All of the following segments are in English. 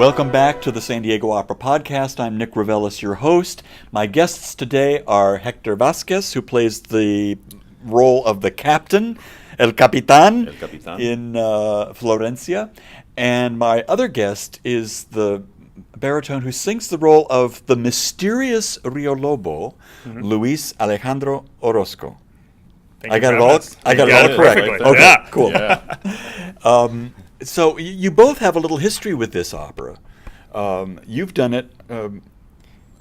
Welcome back to the San Diego Opera Podcast. I'm Nick Ravelis, your host. My guests today are Hector Vasquez, who plays the role of the captain, El Capitán, in Florencia. And my other guest is the baritone who sings the role of the mysterious Rio Lobo, Luis Alejandro Orozco. I got it all correct. Perfectly. Okay, Yeah. cool. Yeah. So you both have a little history with this opera. You've done it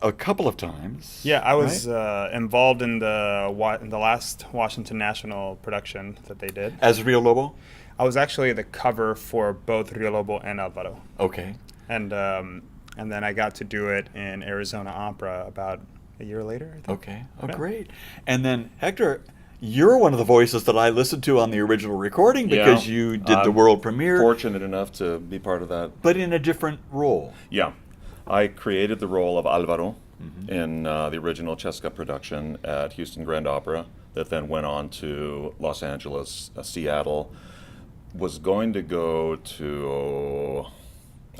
a couple of times. Yeah, I was involved in the last Washington National production that they did. As Rio Lobo? I was actually the cover for both Rio Lobo and Alvaro. Okay. And then I got to do it in Arizona Opera about a year later, I think. Okay. Oh, great. And then, Hector, you're one of the voices that I listened to on the original recording because you did the world premiere. Fortunate enough to be part of that. But in a different role. Yeah. I created the role of Alvaro in the original Cheska production at Houston Grand Opera that then went on to Los Angeles, Seattle. Was going to go to,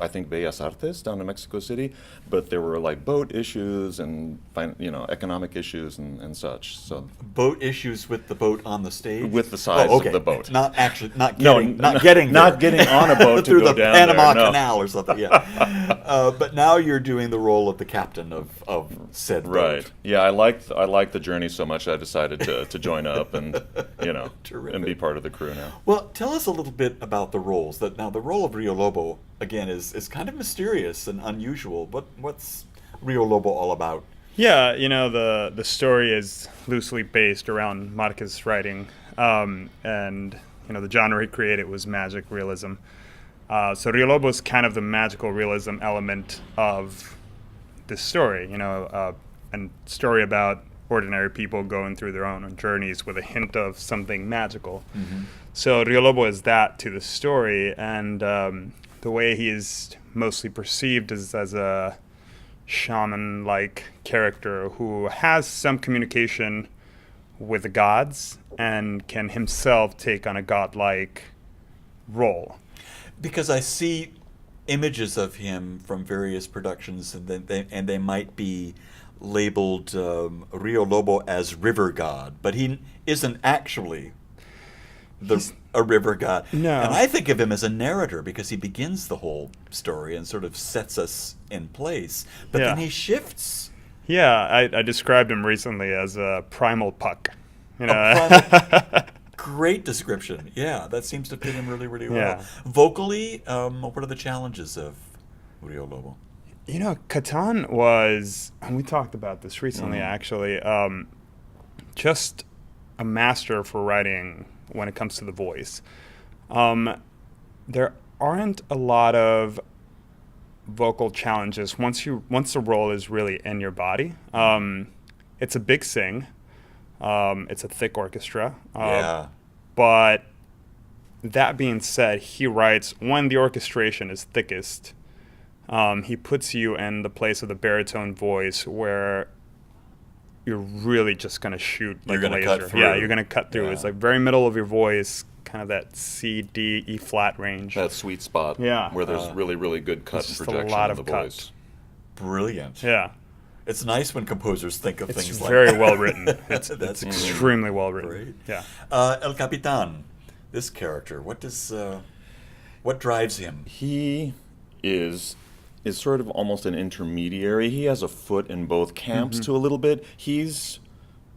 I think, Bellas Artes down in Mexico City, but there were like boat issues and economic issues and such. So boat issues with the boat on the stage, with the size of the boat, not getting on a boat through to go the down Panama there, Canal or something. Yeah, but now you're doing the role of the captain of said boat. Right. Yeah, I liked the journey so much I decided to join up and and be part of the crew now. Well, tell us a little bit about the roles. Now the role of Rio Lobo again is kind of mysterious and unusual. What's Rio Lobo all about? Yeah, the story is loosely based around Marquez's writing, and the genre he created was magic realism. So Rio Lobo is kind of the magical realism element of this story, a story about ordinary people going through their own journeys with a hint of something magical. So Rio Lobo is that to the story, and the way he is mostly perceived is as a shaman-like character who has some communication with the gods and can himself take on a godlike role. Because I see images of him from various productions, and they might be labeled Rio Lobo as river god, but he isn't actually a river god. No. And I think of him as a narrator because he begins the whole story and sort of sets us in place. But then he shifts. Yeah, I described him recently as a primal puck. Great description. Yeah, that seems to fit him really, really well. Yeah. Vocally, what are the challenges of Rio Lobo? Catan was, and we talked about this recently actually, just a master for writing when it comes to the voice. There aren't a lot of vocal challenges once the role is really in your body. It's a big sing. It's a thick orchestra. But that being said, he writes when the orchestration is thickest. He puts you in the place of the baritone voice where you're really just going to shoot like a laser. Cut through. Yeah, you're going to cut through. It's like very middle of your voice, kind of that C, D, E flat range. That sweet spot where there's really, really good cut and projection a lot of the cut. voice. Brilliant. Yeah. It's nice when composers think of things like very that. well written. That's extremely well written. Great. Yeah. El Capitán, this character, what drives him? He is sort of almost an intermediary. He has a foot in both camps to a little bit. He's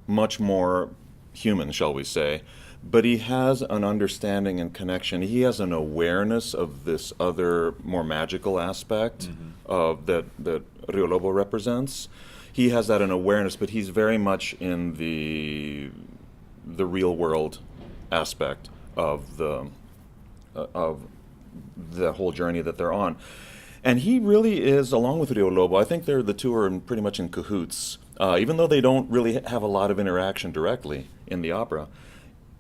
much more human, shall we say, but he has an understanding and connection. He has an awareness of this other more magical aspect of that Rio Lobo represents. He has that an awareness, but he's very much in the real world aspect of the whole journey that they're on. And he really is, along with Rio Lobo, I think the two are pretty much in cahoots. Even though they don't really have a lot of interaction directly in the opera,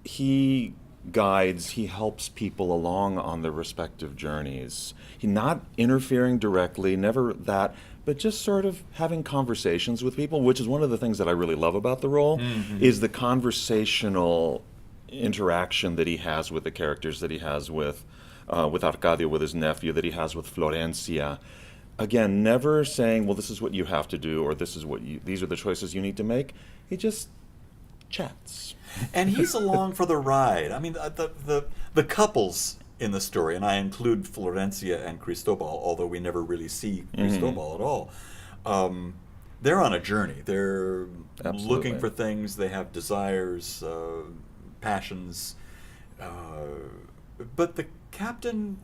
he helps people along on their respective journeys. He's not interfering directly, never that, but just sort of having conversations with people, which is one of the things that I really love about the role, is the conversational interaction that he has with the characters, that he has with with Arcadio, with his nephew, that he has with Florencia. Again, never saying, well, this is what you have to do, or these are the choices you need to make. He just chats. And he's along for the ride. I mean, the couples in the story, and I include Florencia and Cristobal, although we never really see Cristobal at all. They're on a journey. They're Absolutely. looking for things. They have desires, passions. But the captain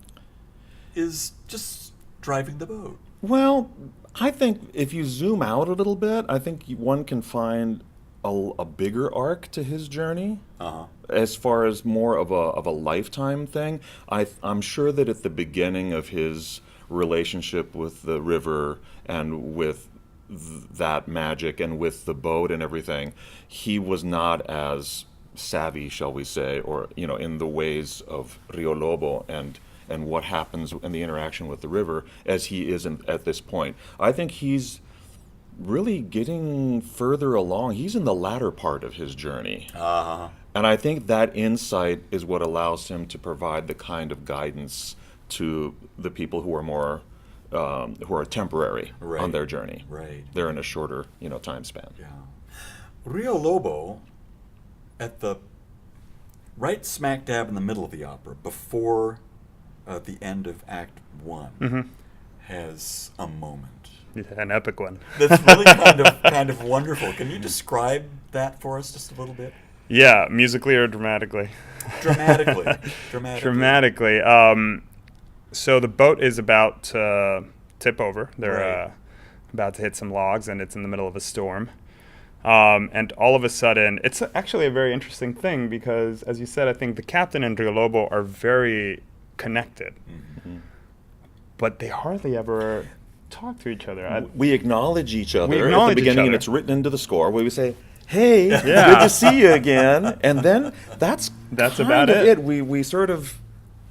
is just driving the boat. Well, I think if you zoom out a little bit, I think one can find a bigger arc to his journey. As far as more of a lifetime thing. I'm sure that at the beginning of his relationship with the river and with that magic and with the boat and everything, he was not as savvy, shall we say, or in the ways of Rio Lobo and what happens in the interaction with the river as he is at this point. I think he's really getting further along. He's in the latter part of his journey. And I think that insight is what allows him to provide the kind of guidance to the people who are more who are temporary on their journey. Right. They're in a shorter, time span. Yeah. Rio Lobo, at the right smack dab in the middle of the opera, before the end of Act 1, has a moment. An epic one. That's really kind of wonderful. Can you describe that for us just a little bit? Yeah, musically or dramatically? Dramatically. So the boat is about to tip over. They're about to hit some logs, and it's in the middle of a storm. And all of a sudden, it's actually a very interesting thing because, as you said, I think the captain and Rio Lobo are very connected. But they hardly ever talk to each other. We acknowledge each other at the beginning, and it's written into the score where we say, hey, good to see you again. And then that's about it. We sort of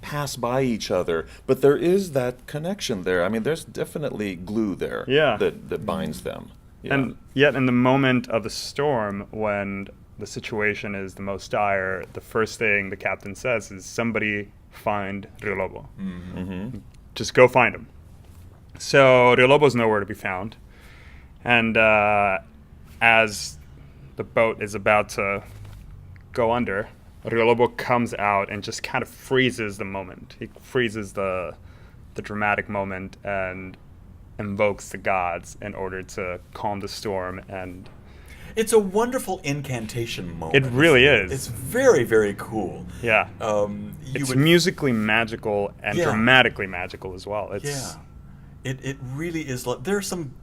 pass by each other, but there is that connection there. I mean, there's definitely glue there that binds them. Yeah. And yet in the moment of the storm, when the situation is the most dire, the first thing the captain says is, somebody find Rio Lobo. Just go find him. So Rio Lobo's nowhere to be found. And as the boat is about to go under, Rio Lobo comes out and just kind of freezes the moment. He freezes the dramatic moment and invokes the gods in order to calm the storm. And it's a wonderful incantation moment. It really is. It's very, very cool. Yeah. It's musically magical and dramatically magical as well. It really is. There are some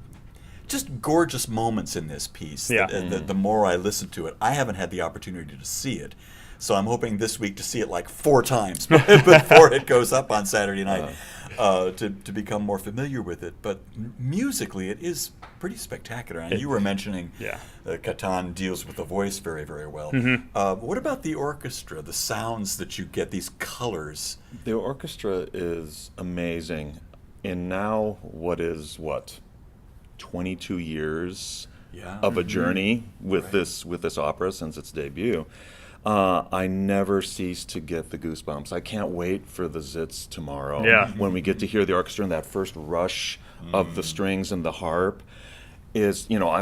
just gorgeous moments in this piece. Yeah. The more I listen to it, I haven't had the opportunity to see it. So I'm hoping this week to see it like 4 times before it goes up on Saturday night to become more familiar with it. But musically, it is pretty spectacular. And you were mentioning Catan deals with the voice very, very well. What about the orchestra, the sounds that you get, these colors? The orchestra is amazing. In now, 22 years of a journey with this opera since its debut. I never cease to get the goosebumps. I can't wait for the zits tomorrow when we get to hear the orchestra and that first rush of the strings and the harp. I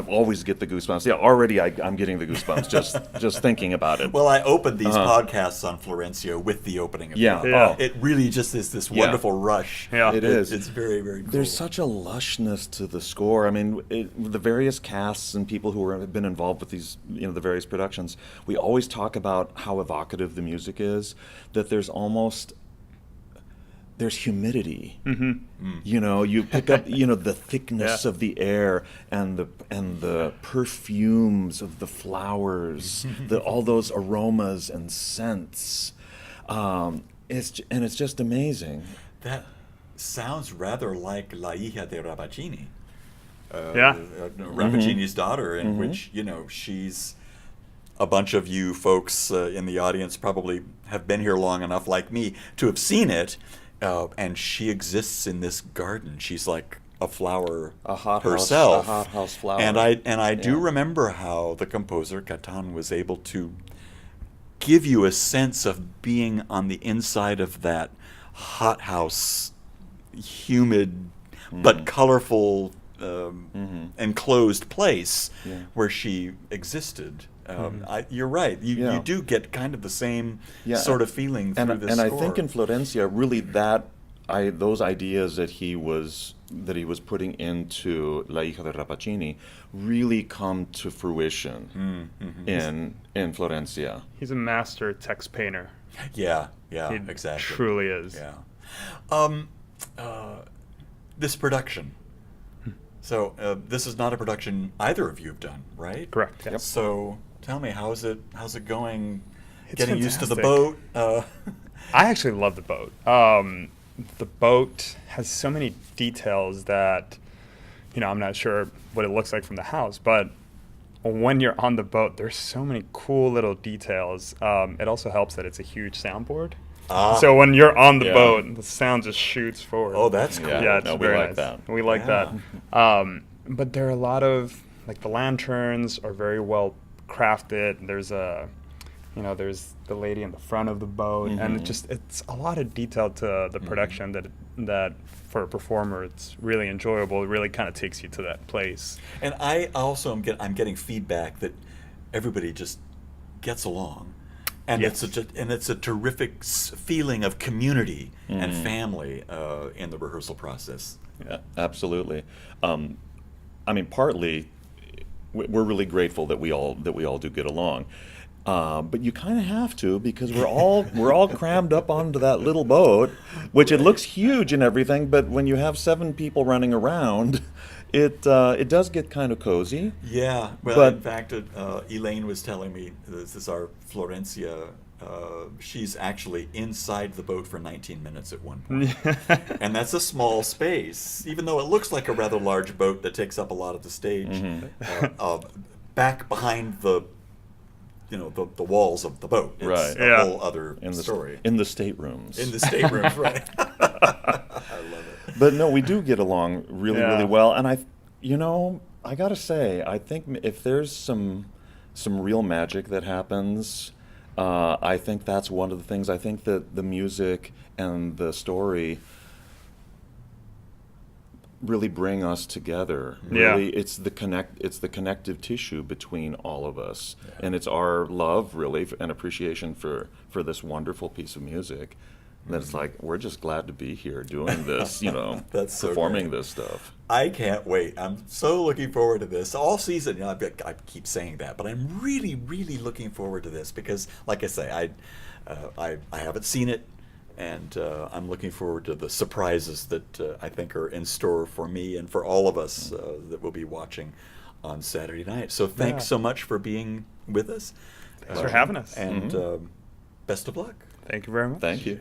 always get the goosebumps. Yeah, already I'm getting the goosebumps just thinking about it. Well, I opened these podcasts on Florencia with the opening of the opera. It really just is this wonderful rush. Yeah. It is. It's very, very cool. There's such a lushness to the score. I mean, the various casts and people who have been involved with these, the various productions, we always talk about how evocative the music is, that there's humidity. You pick up, the thickness of the air and the perfumes of the flowers, all those aromas and scents. It's just amazing. That sounds rather like La Hija de Rabachini. Rabachini's daughter, in which, she's... A bunch of you folks in the audience probably have been here long enough, like me, to have seen it. And she exists in this garden. She's like a flower herself. A hothouse flower. And I do remember how the composer Catan was able to give you a sense of being on the inside of that hothouse, humid but colorful, enclosed place where she existed. You're right. You do get kind of the same sort of feeling through this score. score. I think in Florencia, really those ideas that he was putting into La Hija de Rappaccini really come to fruition in Florencia. He's a master text painter. Yeah, He exactly. truly is. Yeah. This production. So this is not a production either of you have done, right? Correct. Yep. So tell me, how's it going? It's getting used to the fantastic. boat. I actually love the boat. The boat has so many details that, I'm not sure what it looks like from the house, but when you're on the boat, there's so many cool little details. It also helps that it's a huge soundboard. So when you're on the boat, the sound just shoots forward. Oh, that's cool. Yeah, it's very nice. That. We like that. But there are a lot of, like, the lanterns are very well crafted. There's there's the lady in the front of the boat, and it's a lot of detail to the production that for a performer it's really enjoyable. It really kind of takes you to that place. And I also I'm getting feedback that everybody just gets along, and it's a terrific feeling of community and family in the rehearsal process. Yeah, absolutely. I mean, partly we're really grateful that we all do get along. But you kind of have to, because we're all crammed up onto that little boat, which it looks huge and everything. But when you have 7 people running around, it does get kind of cozy. Yeah. Well, But- in fact, Elaine was telling me this is our Florencia. She's actually inside the boat for 19 minutes at one point. And that's a small space, even though it looks like a rather large boat that takes up a lot of the stage. Back behind the walls of the boat. It's Right. a whole other In the story. in the staterooms. In the staterooms, right. I love it. But no, we do get along really well, and I gotta say, I think if there's some real magic that happens, I think that's one of the things. I think that the music and the story really bring us together. Yeah. Really, it's the connective tissue between all of us, and it's our love, really, and appreciation for this wonderful piece of music. That it's like, we're just glad to be here doing this, That's so performing great. this stuff. I can't wait. I'm so looking forward to this. All season, I keep saying that, but I'm really, really looking forward to this because, like I say, I haven't seen it, and I'm looking forward to the surprises that I think are in store for me and for all of us that will be watching on Saturday night. So thanks so much for being with us. Thanks for having us. And best of luck. Thank you very much. Thank you.